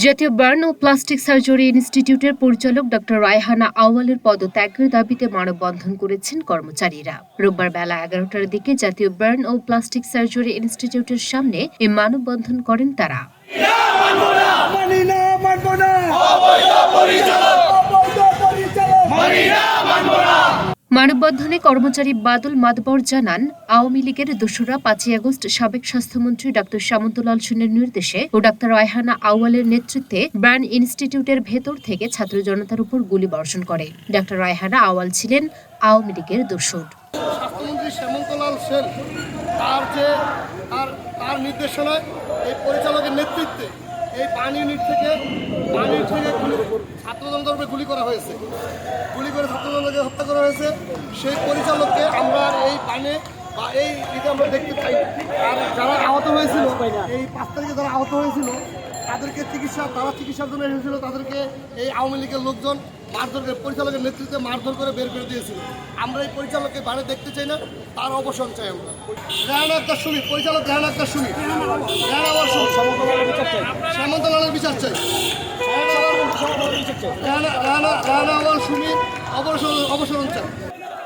জাতীয় বার্ন ও plastic surgery ইনস্টিটিউটের পরিচালক ডক্টর রায়হানা আউয়ালের পদত্যাগের দাবিতে মানববন্ধন করেছেন কর্মচারীরা। রোববার বেলা 11টার দিকে জাতীয় বার্ন ও প্লাস্টিক সার্জারি ইনস্টিটিউটের সামনে এই মানববন্ধন করেন তারা। মানববন্ধনে কর্মচারী বাদল মাদবর জানান, আওয়ামী লীগের দোসরা 5ই আগস্ট সাবেক স্বাস্থ্যমন্ত্রী ডাক্তার শামুন্দুল সেনের নির্দেশে ও ডাক্তার রায়হানা আউয়ালের নেতৃত্বে বার্ন ইনস্টিটিউটের ভেতর থেকে ছাত্র জনতার উপর গুলি বর্ষণ করে। ডাক্তার রায়হানা আউয়াল ছিলেন আওয়ামী লীগের দোসর। স্বাস্থ্যমন্ত্রী শামুন্দুল সেন তার নির্দেশনায় এই পরিচালকের নেতৃত্বে এই বার্ন ইউনিট থেকে ছাত্র জনতার উপরে গুলি করা হয়েছে। গুলি করে ছাত্রজনতাকে হত্যা করা হয়েছে। সেই পরিচালককে আমরা এই বানে বা এই দিকে আমরা দেখতে পাই। আর যারা আহত হয়েছিল, এই 5 তারিখে যারা আহত হয়েছিল তাদেরকে চিকিৎসার জন্য এসেছিল, তাদেরকে এই আওয়ামী লীগের লোকজন মারধর করে, পরিচালকের নেতৃত্বে মারধর করে বের করে দিয়েছিল। আমরা এই পরিচালককে বানে দেখতে চাই না, তার অবসান চাই আমরা। রেহানা আক্তার সুমি, পরিচালক রেহানা আক্তার সুমি, শ্যামন্তলালের বিচার চাই।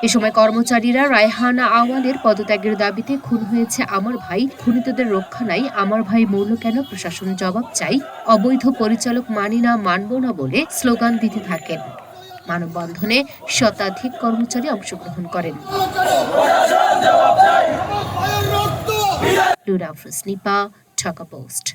এ সময় কর্মচারীরা রায়হানা আউয়ালের পদত্যাগের দাবিতে খুন হয়েছে আমার ভাই, খুনিতদের রক্ষা নাই, আমার ভাই মরল কেন, প্রশাসন জবাব চাই, অবৈধ পরিচালক মানি না, মানব না বলে স্লোগান দিতে থাকেন। মানববন্ধনে শতাধিক কর্মচারী অংশগ্রহণ করেন। লুরা আফরোজ নিপা, ঢাকা পোস্ট।